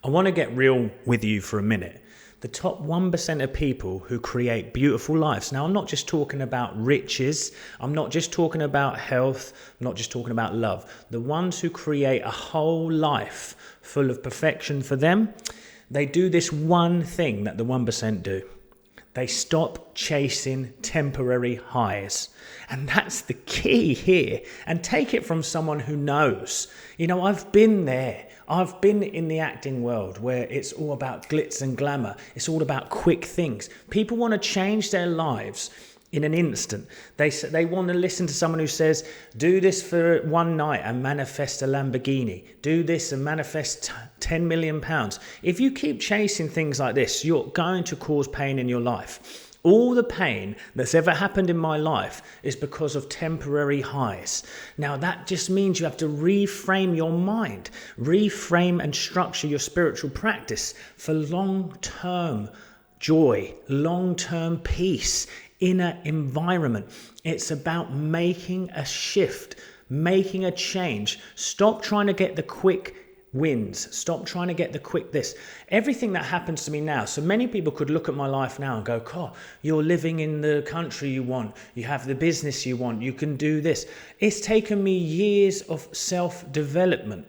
I want to get real with you for a minute. The top 1% of people who create beautiful lives. Now, I'm not just talking about riches. I'm not just talking about health. I'm not just talking about love. The ones who create a whole life full of perfection for them, they do this one thing that the 1% do. They stop chasing temporary highs. And that's the key here. And take it from someone who knows. You know, I've been there. I've been in the acting world where it's all about glitz and glamour. It's all about quick things. People want to change their lives in an instant. They want to listen to someone who says, do this for one night and manifest a Lamborghini. Do this and manifest 10 million pounds. If you keep chasing things like this, you're going to cause pain in your life. All the pain that's ever happened in my life is because of temporary highs. Now, that just means you have to reframe your mind, reframe and structure your spiritual practice for long-term joy, long-term peace, inner environment. It's about making a shift, making a change. Stop trying to get the quick wins. Stop trying to get the quick this. Everything that happens to me now, so many people could look at my life now and go, "God, you're living in the country you want. You have the business you want. You can do this." It's taken me years of self-development,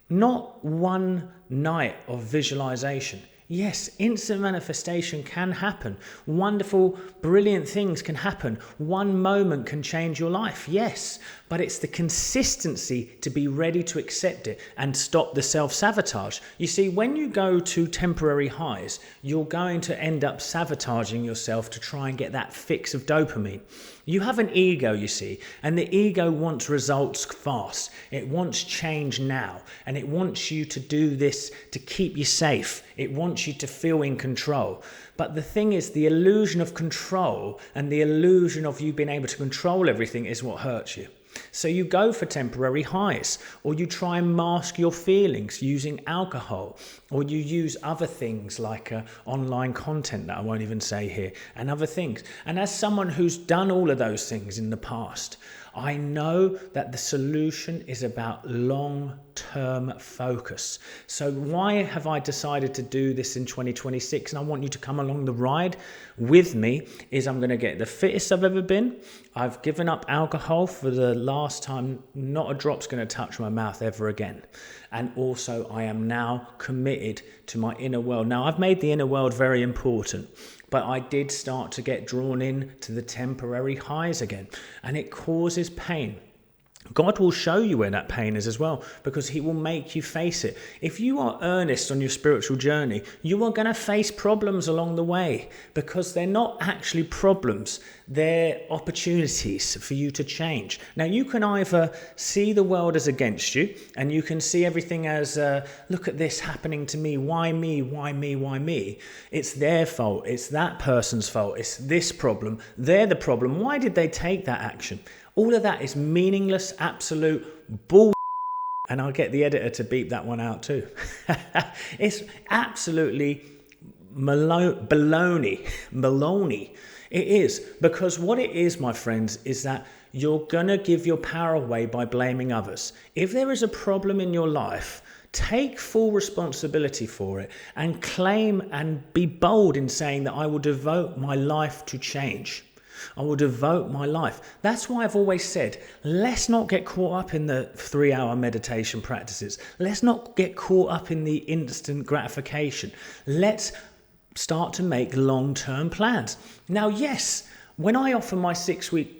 not one night of visualization. Yes, instant manifestation can happen. Wonderful, brilliant things can happen. One moment can change your life. Yes, but it's the consistency to be ready to accept it and stop the self-sabotage. You see, when you go to temporary highs, you're going to end up sabotaging yourself to try and get that fix of dopamine. You have an ego, you see, and the ego wants results fast. It wants change now, and it wants you to do this to keep you safe. It wants you to feel in control. But the thing is, the illusion of control and the illusion of you being able to control everything is what hurts you. So you go for temporary highs, or you try and mask your feelings using alcohol, or you use other things like online content that I won't even say here, and other things. And as someone who's done all of those things in the past, I know that the solution is about long-term focus. So why have I decided to do this in 2026? And I want you to come along the ride with me. Is I'm going to get the fittest I've ever been. I've given up alcohol for the last time. Not a drop's going to touch my mouth ever again. And also I am now committed to my inner world. Now, I've made the inner world very important. But I did start to get drawn in to the temporary highs again, and it causes pain. God will show you where that pain is as well, because he will make you face it. If you are earnest on your spiritual journey, you are going to face problems along the way, because they're not actually problems. They're opportunities for you to change. Now, you can either see the world as against you, and you can see everything as, look at this happening to me. Why me? Why me? Why me? It's their fault. It's that person's fault. It's this problem. They're the problem. Why did they take that action? All of that is meaningless, absolute bull. And I'll get the editor to beep that one out too. It's absolutely baloney. It is, because what it is, my friends, is that you're going to give your power away by blaming others. If there is a problem in your life, take full responsibility for it and claim and be bold in saying that I will devote my life to change. I will devote my life. That's why I've always said, let's not get caught up in the 3-hour meditation practices. Let's not get caught up in the instant gratification. Let's start to make long-term plans. Now, yes, when I offer my 6-week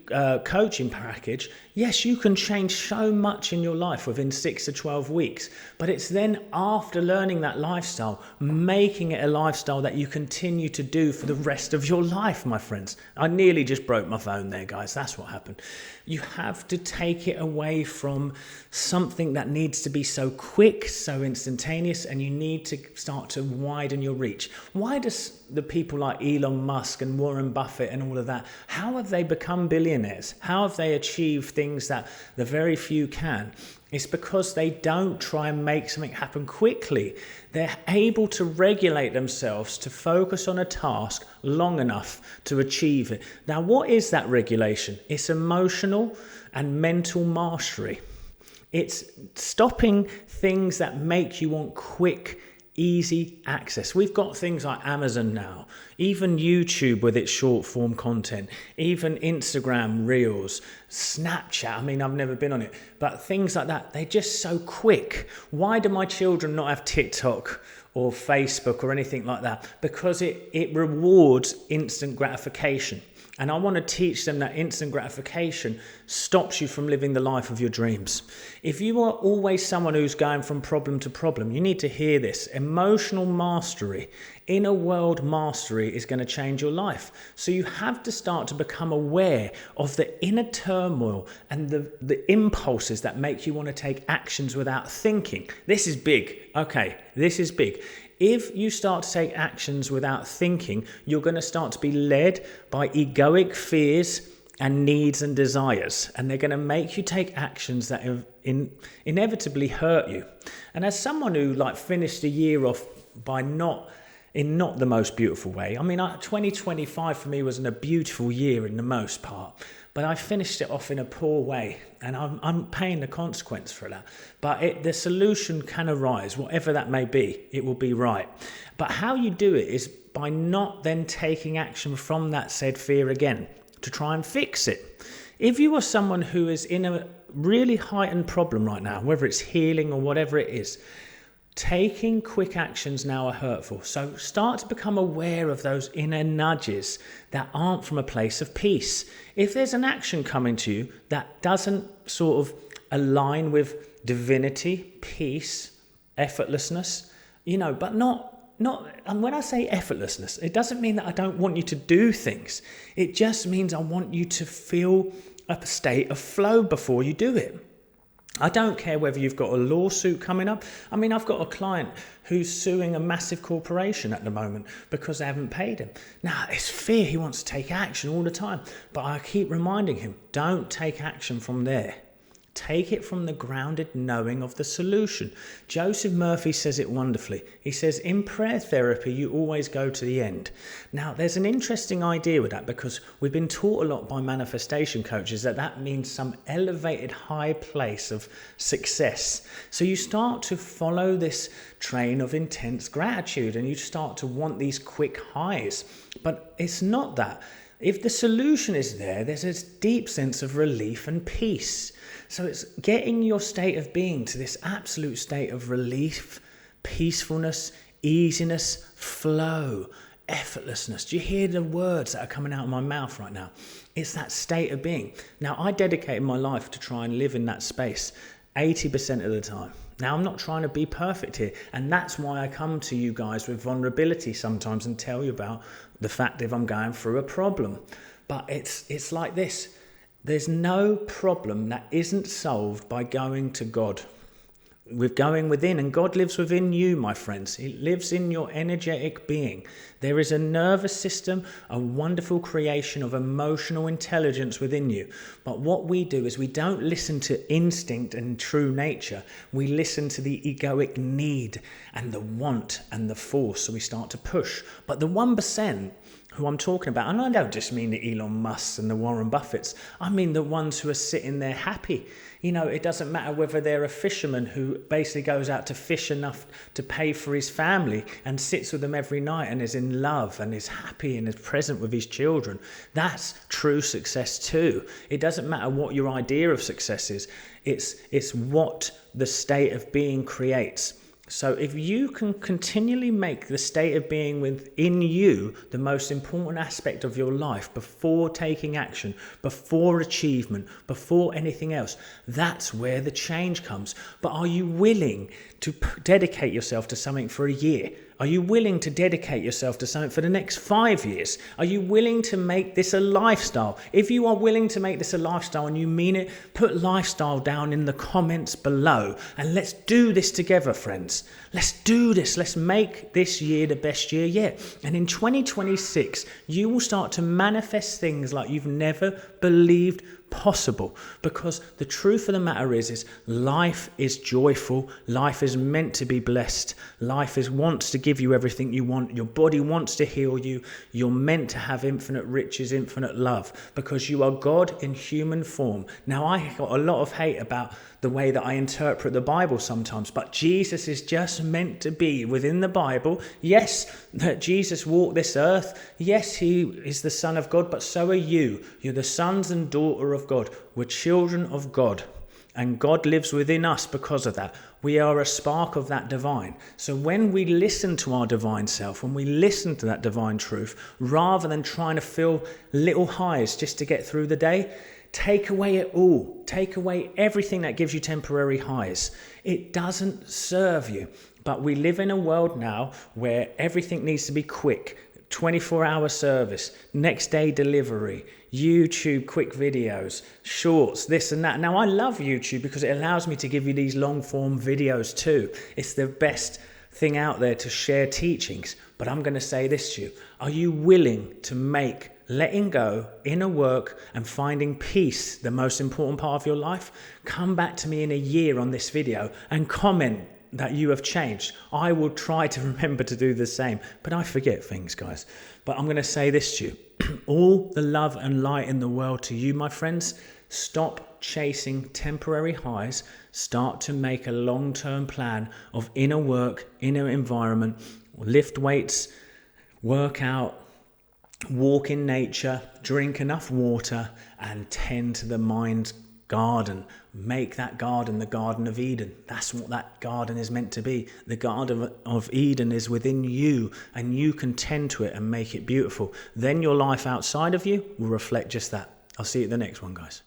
coaching package, yes, you can change so much in your life within 6 to 12 weeks. But it's then after learning that lifestyle, making it a lifestyle that you continue to do for the rest of your life, my friends. I nearly just broke my phone there, guys. That's what happened. You have to take it away from something that needs to be so quick, so instantaneous, and you need to start to widen your reach. Why does the people like Elon Musk and Warren Buffett and all of that, how have they become billionaires? How have they achieved things that the very few can? It's because they don't try and make something happen quickly. They're able to regulate themselves to focus on a task long enough to achieve it. Now, what is that regulation? It's emotional and mental mastery. It's stopping things that make you want quick, easy access. We've got things like Amazon now, even YouTube with its short form content, even Instagram Reels, Snapchat. I mean, I've never been on it, but things like that, they're just so quick. Why do my children not have TikTok or Facebook or anything like that? Because it rewards instant gratification. And I want to teach them that instant gratification stops you from living the life of your dreams. If you are always someone who's going from problem to problem, you need to hear this. Emotional mastery, inner world mastery is going to change your life. So you have to start to become aware of the inner turmoil and the impulses that make you want to take actions without thinking. This is big. Okay, this is big. If you start to take actions without thinking, you're going to start to be led by egoic fears and needs and desires. And they're going to make you take actions that inevitably hurt you. And as someone who finished the year off by not the most beautiful way. I mean, 2025 for me wasn't a beautiful year in the most part. But I finished it off in a poor way, and I'm paying the consequence for that. But the solution can arise, whatever that may be, it will be right. But how you do it is by not then taking action from that said fear again to try and fix it. If you are someone who is in a really heightened problem right now, whether it's healing or whatever it is, taking quick actions now are hurtful. So start to become aware of those inner nudges that aren't from a place of peace. If there's an action coming to you that doesn't sort of align with divinity, peace, effortlessness, but not, and when I say effortlessness, it doesn't mean that I don't want you to do things. It just means I want you to feel a state of flow before you do it. I don't care whether you've got a lawsuit coming up. I mean, I've got a client who's suing a massive corporation at the moment because they haven't paid him. Now, it's fear. He wants to take action all the time. But I keep reminding him, don't take action from there. Take it from the grounded knowing of the solution. Joseph Murphy says it wonderfully. He says, in prayer therapy, you always go to the end. Now, there's an interesting idea with that because we've been taught a lot by manifestation coaches that means some elevated high place of success. So you start to follow this train of intense gratitude and you start to want these quick highs. But it's not that. If the solution is there, there's this deep sense of relief and peace. So it's getting your state of being to this absolute state of relief, peacefulness, easiness, flow, effortlessness. Do you hear the words that are coming out of my mouth right now? It's that state of being. Now, I dedicated my life to try and live in that space 80% of the time. Now, I'm not trying to be perfect here. And that's why I come to you guys with vulnerability sometimes and tell you about the fact if I'm going through a problem. But it's like this. There's no problem that isn't solved by going to God. We're going within, and God lives within you, my friends. He lives in your energetic being. There is a nervous system, a wonderful creation of emotional intelligence within you. But what we do is we don't listen to instinct and true nature. We listen to the egoic need and the want and the force. So we start to push. But the 1%, who I'm talking about, and I don't just mean the Elon Musks and the Warren Buffetts, I mean the ones who are sitting there happy. It doesn't matter whether they're a fisherman who basically goes out to fish enough to pay for his family and sits with them every night and is in love and is happy and is present with his children. That's true success too. It doesn't matter what your idea of success is. It's what the state of being creates. So if you can continually make the state of being within you the most important aspect of your life before taking action, before achievement, before anything else, that's where the change comes. But are you willing to dedicate yourself to something for a year? Are you willing to dedicate yourself to something for the next 5 years? Are you willing to make this a lifestyle? If you are willing to make this a lifestyle and you mean it, put lifestyle down in the comments below. And let's do this together, friends. Let's do this. Let's make this year the best year yet. And in 2026, you will start to manifest things like you've never believed possible. Because the truth of the matter is life is joyful. Life is meant to be blessed. Life wants to give you everything you want. Your body wants to heal you. You're meant to have infinite riches, infinite love, because you are God in human form. Now, I got a lot of hate about the way that I interpret the Bible sometimes, but Jesus is just meant to be within the Bible. Yes, that Jesus walked this earth. Yes, he is the Son of God, but so are you. You're the sons and daughter of God. We're children of God. And God lives within us because of that. We are a spark of that divine. So when we listen to our divine self, when we listen to that divine truth, rather than trying to feel little highs just to get through the day, take away it all. Take away everything that gives you temporary highs. It doesn't serve you. But we live in a world now where everything needs to be quick. 24-hour service, next day delivery, YouTube quick videos, shorts, this and that. Now, I love YouTube because it allows me to give you these long form videos too. It's the best thing out there to share teachings. But I'm going to say this to you. Are you willing to make letting go, inner work, and finding peace the most important part of your life? Come back to me in a year on this video and comment that you have changed. I will try to remember to do the same, but I forget things, guys. But I'm going to say this to you. All the love and light in the world to you, my friends. Stop chasing temporary highs. Start to make a long-term plan of inner work, inner environment. Lift weights, work out, walk in nature, drink enough water, and tend to the mind's garden. Make that garden the Garden of Eden. That's what that garden is meant to be. The Garden of Eden is within you, and you can tend to it and make it beautiful. Then your life outside of you will reflect just that. I'll see you at the next one, guys.